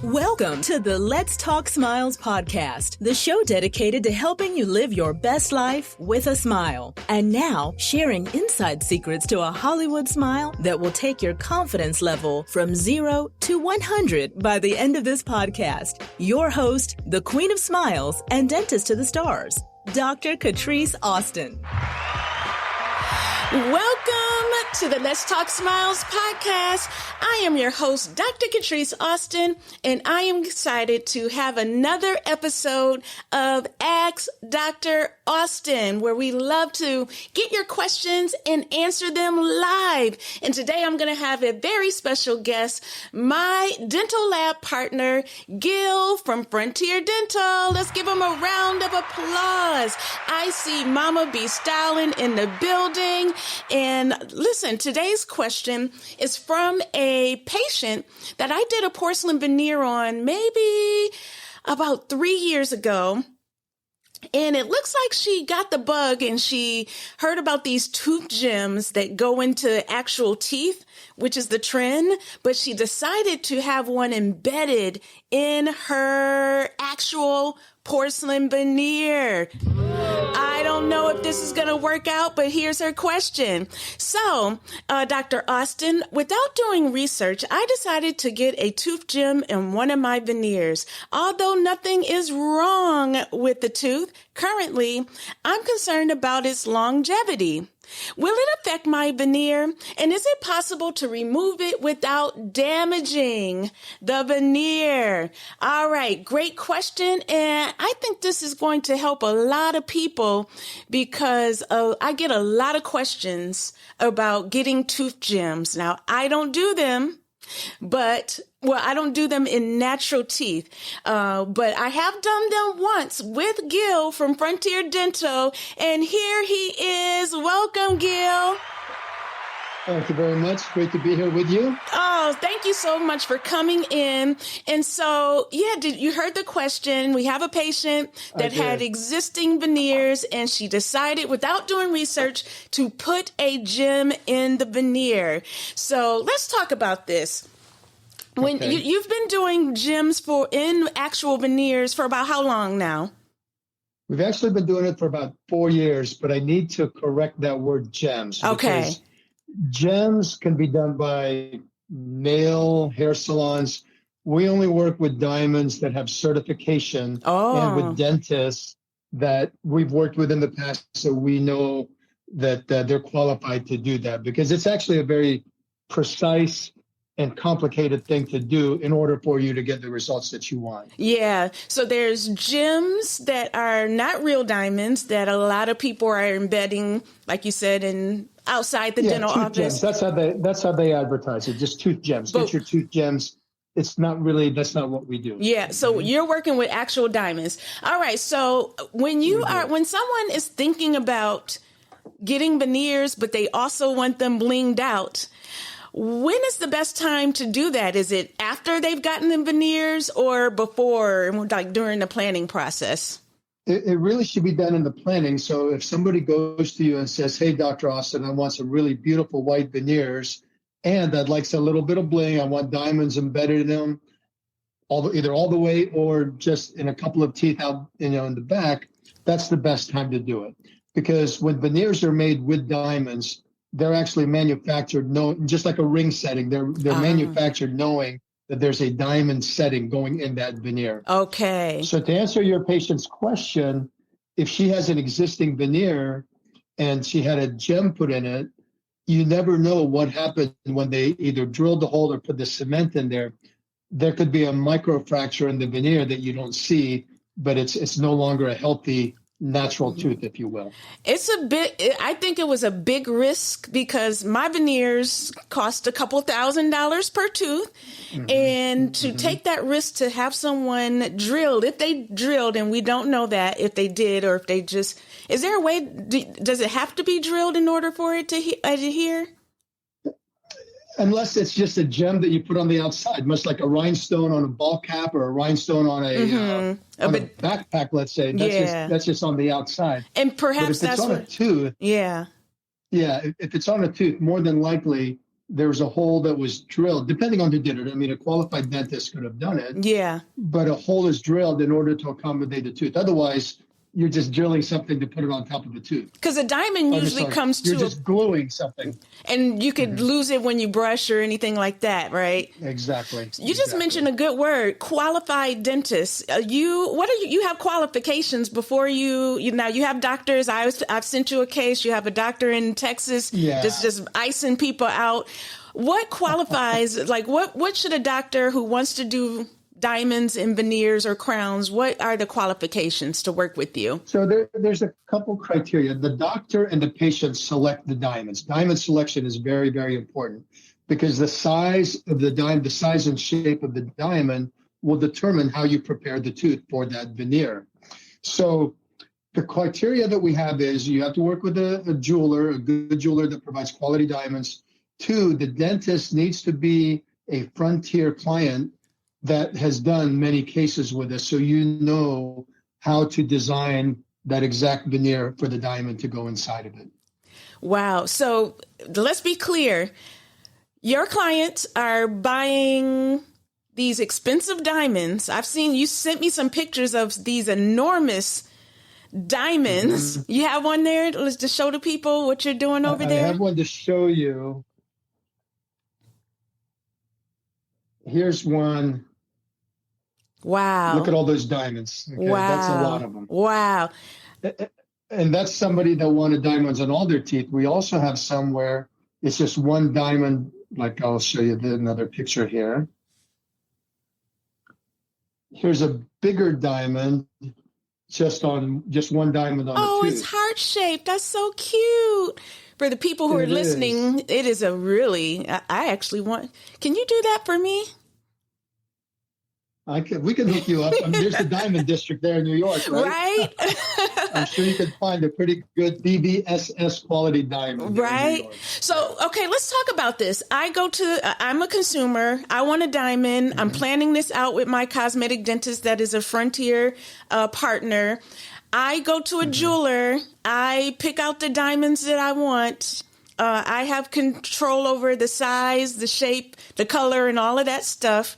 Welcome to the Let's Talk Smiles podcast, the show dedicated to helping you live your best life with a smile. And now, sharing inside secrets to a Hollywood smile that will take your confidence level from 0 to 100 by the end of this podcast. Your host, the Queen of Smiles and Dentist to the Stars, Dr. Catrise Austin. Welcome to the Let's Talk Smiles podcast. I am your host, Dr. Catrise Austin, and I am excited to have another episode of Ask Dr. Austin, where we love to get your questions and answer them live. And today I'm going to have a very special guest, my dental lab partner, Gil from Frontier Dental. Let's give him a round of applause. I see Mama B Styling in the building. And listen, today's question is from a patient that I did a porcelain veneer on maybe about 3 years ago. And it looks like she got the bug and she heard about these tooth gems that go into actual teeth, which is the trend, but she decided to have one embedded in her actual porcelain veneer. I don't know if this is going to work out, but here's her question. So, Dr. Austin, without doing research, I decided to get a tooth gem in one of my veneers. Although nothing is wrong with the tooth, currently, I'm concerned about its longevity. Will it affect my veneer? And is it possible to remove it without damaging the veneer? All right, great question. And I think this is going to help a lot of people because I get a lot of questions about getting tooth gems. Now, I don't do them. I don't do them in natural teeth, but I have done them once with Gil from Frontier Dental, and here he is. Welcome, Gil. Thank you very much. Great to be here with you. Oh, thank you so much for coming in. And so, you heard the question. We have a patient that had existing veneers, and she decided, without doing research, to put a gem in the veneer. So let's talk about this. When you've been doing gems in actual veneers for about how long now? We've actually been doing it for about 4 years, but I need to correct that word gems. Okay. Gems can be done by nail hair salons. We only work with diamonds that have certification and with dentists that we've worked with in the past, so we know that they're qualified to do that, because it's actually a very precise and complicated thing to do in order for you to get the results that you want. Yeah. So there's gems that are not real diamonds that a lot of people are embedding, like you said, in outside the dental office. Gems. That's how they advertise it. Just tooth gems. Get your tooth gems. That's not what we do. Yeah. So you're working with actual diamonds. All right. So when someone is thinking about getting veneers, but they also want them blinged out, when is the best time to do that? Is it after they've gotten the veneers or before, like during the planning process? It really should be done in the planning. So if somebody goes to you and says, hey, Dr. Austin, I want some really beautiful white veneers, and I'd like a little bit of bling, I want diamonds embedded in them, either all the way or just in a couple of teeth out, in the back, that's the best time to do it. Because when veneers are made with diamonds, they're actually manufactured, just like a ring setting. They're manufactured knowing that there's a diamond setting going in that veneer. Okay. So to answer your patient's question, if she has an existing veneer and she had a gem put in it, you never know what happened when they either drilled the hole or put the cement in there. There could be a microfracture in the veneer that you don't see, but it's no longer a healthy natural tooth, if you will. I think it was a big risk because my veneers cost a couple $1,000s per tooth. And to take that risk to have someone drilled, if they drilled, and we don't know that if they did, or if they just, is there a way, does it have to be drilled in order for it to adhere? Unless it's just a gem that you put on the outside, much like a rhinestone on a ball cap or a rhinestone on a backpack, let's say. That's just on the outside. And perhaps that's on a tooth. Yeah. Yeah, if it's on a tooth, more than likely there's a hole that was drilled, depending on who did it. I mean, a qualified dentist could have done it. Yeah. But a hole is drilled in order to accommodate the tooth. Otherwise, you're just drilling something to put it on top of the tooth. Because a diamond usually comes to you're just gluing something. And you could lose it when you brush or anything like that, right? Exactly. You just mentioned a good word, qualified dentist. You have qualifications before now you have doctors. I've sent you a case. You have a doctor in Texas that's just icing people out. What qualifies, like what should a doctor who wants to do diamonds and veneers or crowns, what are the qualifications to work with you? So there's a couple criteria. The doctor and the patient select the diamonds. Diamond selection is very, very important because the size of the diamond, the size and shape of the diamond will determine how you prepare the tooth for that veneer. So the criteria that we have is you have to work with a jeweler, a good jeweler that provides quality diamonds. 2, the dentist needs to be a Frontier client that has done many cases with us, so you know how to design that exact veneer for the diamond to go inside of it. Wow. So let's be clear. Your clients are buying these expensive diamonds. I've seen you sent me some pictures of these enormous diamonds. Mm-hmm. You have one there to show the people what you're doing over there? I have one to show you. Here's one. Wow. Look at all those diamonds. Okay? Wow. That's a lot of them. Wow. And that's somebody that wanted diamonds on all their teeth. We also have some where it's just one diamond, like I'll show you another picture here. Here's a bigger diamond, just one diamond on the tooth. Oh, it's heart-shaped. That's so cute. For the people who are listening, it is a really, I actually want, can you do that for me? We can hook you up. I mean, there's the Diamond District there in New York, right? I'm sure you can find a pretty good BBSS quality diamond. Right. So, okay, let's talk about this. I'm a consumer. I want a diamond. Mm-hmm. I'm planning this out with my cosmetic dentist that is a Frontier partner. I go to a jeweler. I pick out the diamonds that I want. I have control over the size, the shape, the color, and all of that stuff.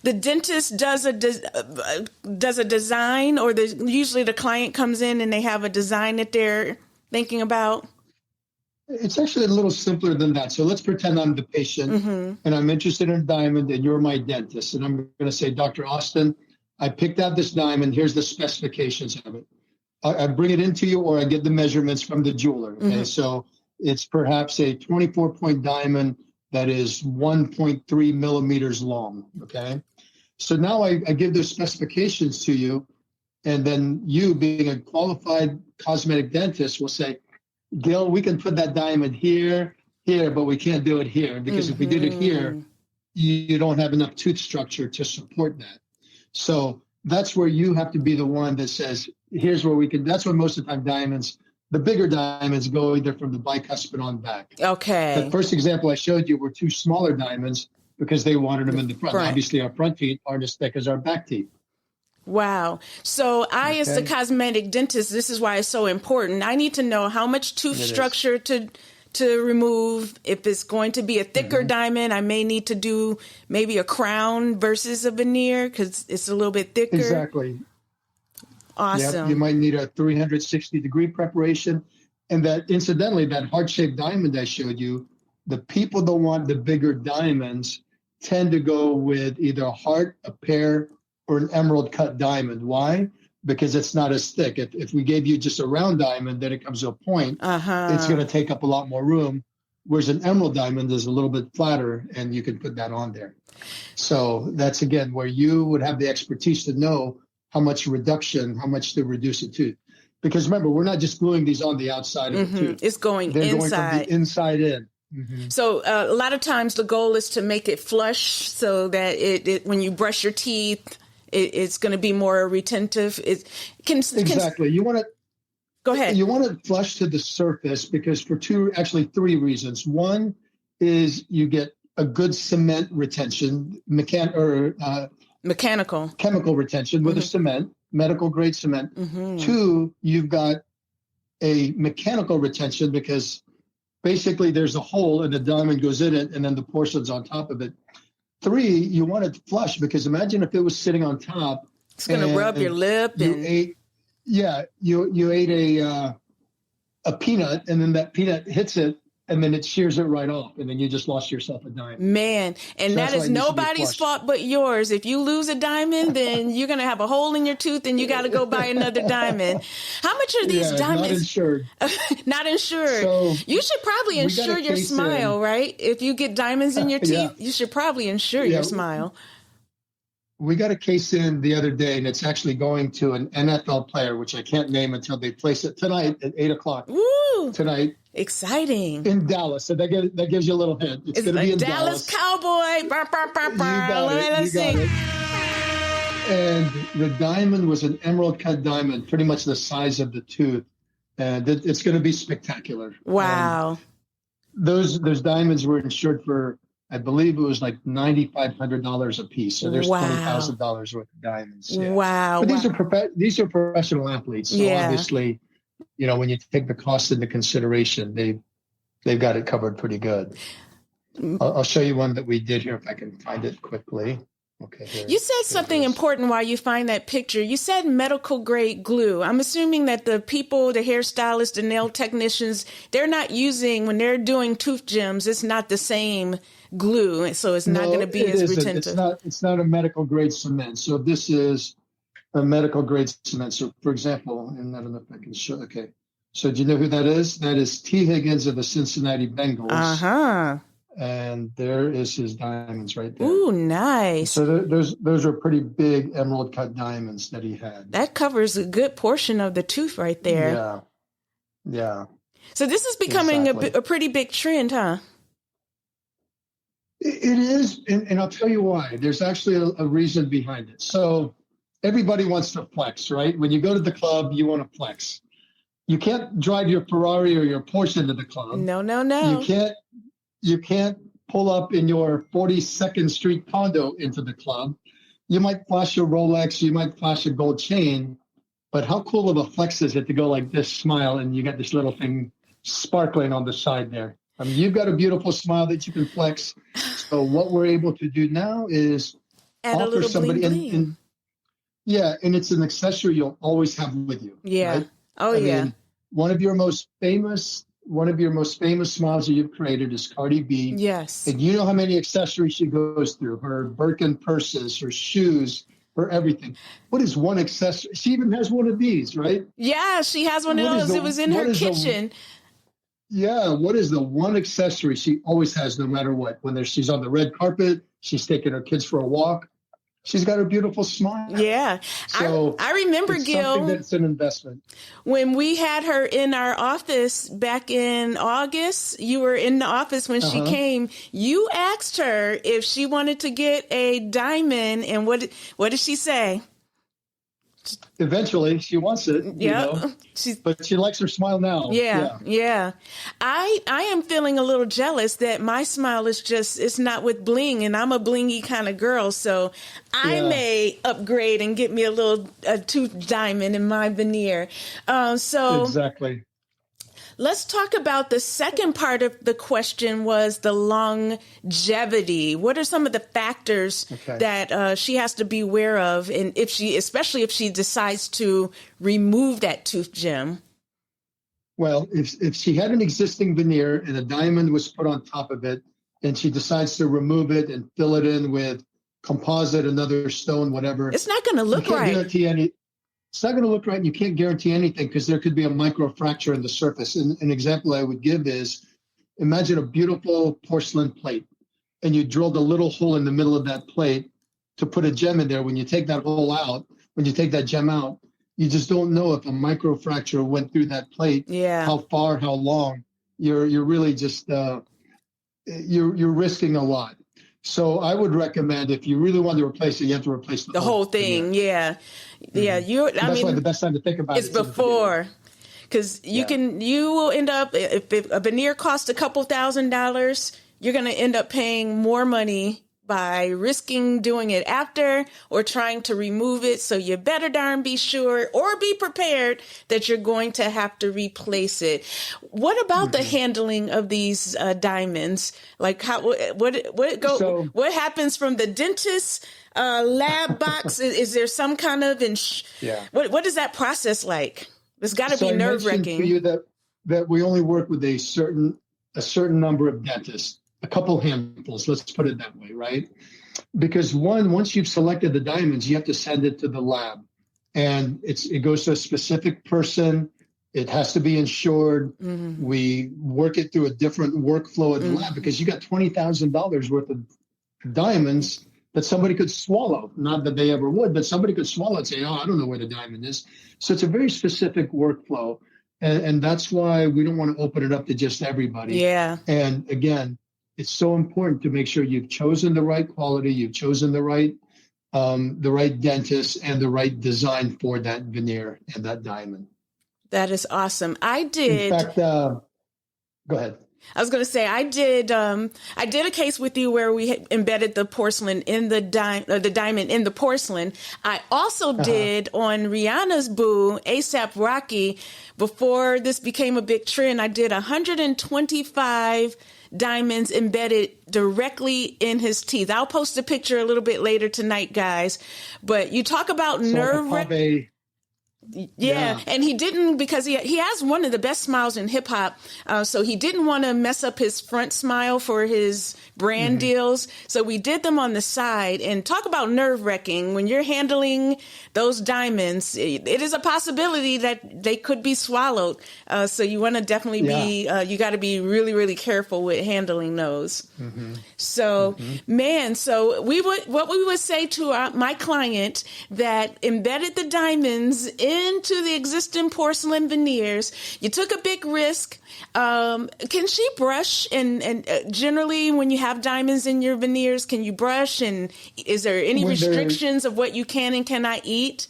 The dentist does a design, or usually the client comes in and they have a design that they're thinking about. It's actually a little simpler than that. So let's pretend I'm the patient and I'm interested in a diamond and you're my dentist. And I'm going to say, Dr. Austin, I picked out this diamond. Here's the specifications of it. I bring it into you, or I get the measurements from the jeweler. Okay? So it's perhaps a 24-point diamond that is 1.3 millimeters long. Okay. So now I give those specifications to you, and then you, being a qualified cosmetic dentist, will say, Gil, we can put that diamond here, but we can't do it here, because if we did it here, you don't have enough tooth structure to support that. So that's where you have to be the one that says, here's where we can. That's where most of the time diamonds, the bigger diamonds, go either from the bicuspid on back. Okay. The first example I showed you were 2 smaller diamonds because they wanted them in the front. Obviously, our front teeth aren't as thick as our back teeth. Wow. So as the cosmetic dentist, this is why it's so important. I need to know how much tooth structure to remove. If it's going to be a thicker diamond, I may need to do maybe a crown versus a veneer because it's a little bit thicker. Exactly. Awesome. Yep. You might need a 360-degree preparation. And that, incidentally, that heart-shaped diamond I showed you, the people that want the bigger diamonds tend to go with either a heart, a pear, or an emerald cut diamond. Why? Because it's not as thick. If we gave you just a round diamond, then it comes to a point, it's going to take up a lot more room. Whereas an emerald diamond is a little bit flatter, and you can put that on there. So that's, again, where you would have the expertise to know how much to reduce a tooth. Because remember, we're not just gluing these on the outside of the tooth. It's going They're inside. going from the inside in. So a lot of times the goal is to make it flush so that it when you brush your teeth, it's going to be more retentive. Exactly. You want to go ahead. You want to flush to the surface because for 3 reasons. One is you get a good cement retention, chemical retention with a cement, medical grade cement. 2, you've got a mechanical retention because basically there's a hole and the diamond goes in it and then the porcelain's on top of it. 3, you want it flush because imagine if it was sitting on top. It's going to rub your lip. You ate a peanut and then that peanut hits it and then it shears it right off and then you just lost yourself a diamond. Man, and so that is nobody's fault but yours. If you lose a diamond, then you're going to have a hole in your tooth and you got to go buy another diamond. How much are these diamonds? Not insured. Not insured. So you should probably insure your smile, right? If you get diamonds in your teeth, you should probably insure your smile. We got a case in the other day, and it's actually going to an NFL player, which I can't name until they place it tonight at 8:00. Woo! Tonight. Exciting. In Dallas. So that gives you a little hint. It's going to be in Dallas. Cowboy. Burr, burr, burr, burr. You got it. And the diamond was an emerald cut diamond, pretty much the size of the tooth. And it's going to be spectacular. Wow. Those diamonds were insured for, I believe it was like $9,500 a piece. So there's $20,000 worth of diamonds. Yeah. Wow. But these are professional athletes. So obviously, when you take the cost into consideration, they've got it covered pretty good. I'll show you one that we did here if I can find it quickly. Okay. You said something important while you find that picture. You said medical grade glue. I'm assuming that the people, the hairstylists, the nail technicians, they're not using, when they're doing tooth gems, it's not the same glue. So it's not going to be as retentive. It's not a medical grade cement. So this is a medical grade cement. So for example, and I don't know if I can show. Okay. So do you know who that is? That is T. Higgins of the Cincinnati Bengals. Uh-huh. And there is his diamonds right there. Ooh, nice. So those are pretty big emerald cut diamonds that he had. That covers a good portion of the tooth right there. Yeah. Yeah. So this is becoming a pretty big trend, huh? It is. And I'll tell you why. There's actually a reason behind it. So everybody wants to flex, right? When you go to the club, you want to flex. You can't drive your Ferrari or your Porsche into the club. No. You can't pull up in your 42nd Street condo into the club. You might flash a Rolex, you might flash a gold chain, but how cool of a flex is it to go like this, smile, and you got this little thing sparkling on the side there? I mean, you've got a beautiful smile that you can flex. So what we're able to do now is add offer somebody, bling. And it's an accessory you'll always have with you. Yeah. Right? I mean, one of your most famous smiles that you've created is Cardi B. Yes. And you know how many accessories she goes through, her Birkin purses, her shoes, her everything. What is one accessory? She even has one of these, right? Yeah, she has one of those. It was in her kitchen. What is the one accessory she always has no matter what? When she's on the red carpet, she's taking her kids for a walk. She's got a beautiful smile. Yeah. So I remember, Gil, that's an investment. When we had her in our office back in August, you were in the office when she came. You asked her if she wanted to get a diamond, and what did she say? Eventually, she wants it. Yeah, but she likes her smile now. Yeah. I am feeling a little jealous that my smile is it's not with bling, and I'm a blingy kind of girl. So I may upgrade and get me a tooth diamond in my veneer. Exactly. Let's talk about the second part of the question was the longevity. What are some of the factors that she has to be aware of, and especially if she decides to remove that tooth gem? Well, if she had an existing veneer and a diamond was put on top of it, and she decides to remove it and fill it in with composite, another stone, whatever, it's not going to look right. It's not going to look right, and you can't guarantee anything because there could be a microfracture in the surface. And an example I would give is, imagine a beautiful porcelain plate, and you drilled a little hole in the middle of that plate to put a gem in there. When you take that hole out, when you take that gem out, you just don't know if a microfracture went through that plate, how far, how long. You're really just you're risking a lot. So I would recommend, if you really want to replace it, you have to replace the whole thing. Yeah. That's why the best time to think about it's before, because you will end up, if a veneer costs a couple $1,000s, you're going to end up paying more money by risking doing it after or trying to remove it. So you better darn be sure or be prepared that you're going to have to replace it. What about the handling of these diamonds? Like what happens from the dentist lab box? Is there some kind of what is that process like? It's got to be nerve-wracking. For you that we only work with a certain number of dentists. A couple handfuls, let's put it that way, right? Because once you've selected the diamonds, you have to send it to the lab, and it goes to a specific person. It has to be insured. We work it through a different workflow at the lab because you got $20,000 worth of diamonds that somebody could swallow. Not that they ever would, but somebody could swallow and say, "Oh, I don't know where the diamond is." So it's a very specific workflow, and that's why we don't want to open it up to just everybody. Yeah. And again, it's so important to make sure you've chosen the right quality, you've chosen the right dentist and the right design for that veneer and that diamond. That is awesome. In fact, go ahead. I was going to say I did a case with you where we embedded the porcelain in the diamond in the porcelain. I also did on Rihanna's boo, ASAP Rocky, before this became a big trend. I did 125 diamonds embedded directly in his teeth. I'll post a picture a little bit later tonight, guys. But you talk about nerve-wracking. Yeah, and he didn't, because he has one of the best smiles in hip hop. So he didn't want to mess up his front smile for his brand deals. So we did them on the side. And talk about nerve wracking when you're handling those diamonds. It is a possibility that they could be swallowed. So you want to definitely you got to be really, really careful with handling those. So, man, so what we would say to my client that embedded the diamonds into the existing porcelain veneers, you took a big risk. Can she brush? And generally, when you have diamonds in your veneers, can you brush? And is there any restrictions of what you can and cannot eat?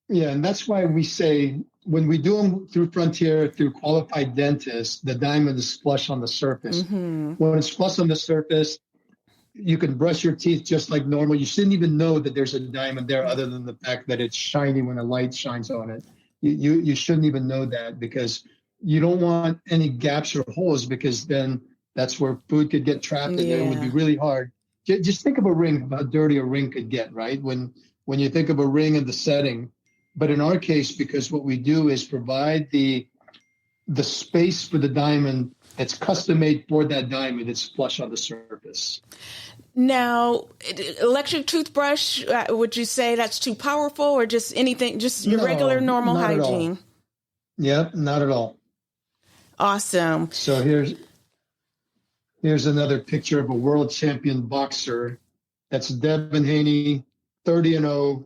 Yeah, and that's why we say when we do them through Frontier, through qualified dentists, the diamond is flush on the surface. When it's flush on the surface, you can brush your teeth just like normal. You shouldn't even know that there's a diamond there other than the fact that it's shiny when a light shines on it. You shouldn't even know that, because you don't want any gaps or holes, because then that's where food could get trapped and it would be really hard. Just think of a ring, how dirty a ring could get, right? When you think of a ring in the setting. But in our case, because what we do is provide the space for the diamond that's custom made for that diamond, it's flush on the surface. Now, electric toothbrush, would you say that's too powerful, or just anything, just your regular normal hygiene? Yeah, not at all. Awesome. So here's another picture of a world champion boxer. That's Devin Haney, 30-0.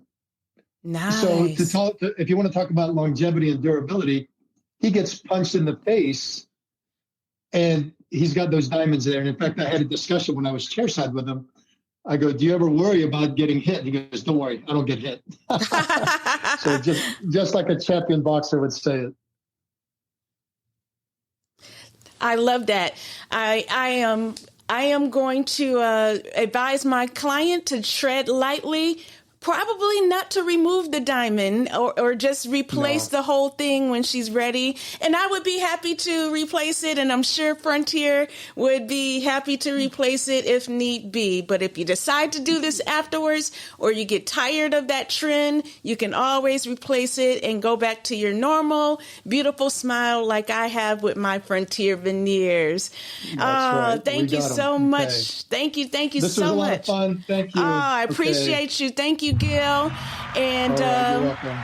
Nice. So if you want to talk about longevity and durability, he gets punched in the face and he's got those diamonds there. And in fact, I had a discussion when I was chairside with him. I go, "Do you ever worry about getting hit?" He goes, "Don't worry, I don't get hit." So just like a champion boxer would say it. I love that. I am going to advise my client to tread lightly. Probably not to remove the diamond or just replace the whole thing when she's ready. And I would be happy to replace it. And I'm sure Frontier would be happy to replace it if need be. But if you decide to do this afterwards, or you get tired of that trend, you can always replace it and go back to your normal, beautiful smile like I have with my Frontier veneers. Right. Thank you so much. Thank you so much. This was a lot of fun. Thank you. I appreciate you. Thank you, Gil. And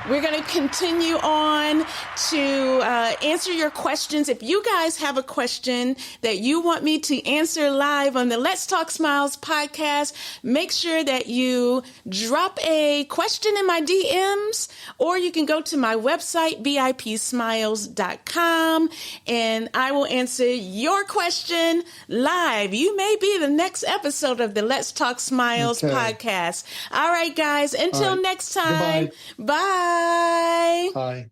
we're going to continue on to answer your questions. If you guys have a question that you want me to answer live on the Let's Talk Smiles podcast, make sure that you drop a question in my DMs, or you can go to my website, bipsmiles.com, and I will answer your question live. You may be the next episode of the Let's Talk Smiles podcast. All right, guys. Until next time. Goodbye. Bye.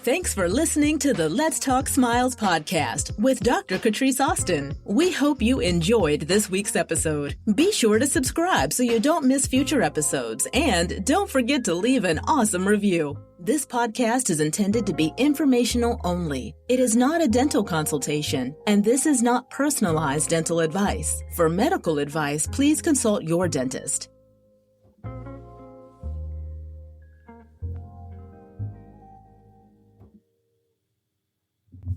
Thanks for listening to the Let's Talk Smiles podcast with Dr. Catrise Austin. We hope you enjoyed this week's episode. Be sure to subscribe so you don't miss future episodes, and don't forget to leave an awesome review. This podcast is intended to be informational only. It is not a dental consultation, and this is not personalized dental advice. For medical advice, please consult your dentist.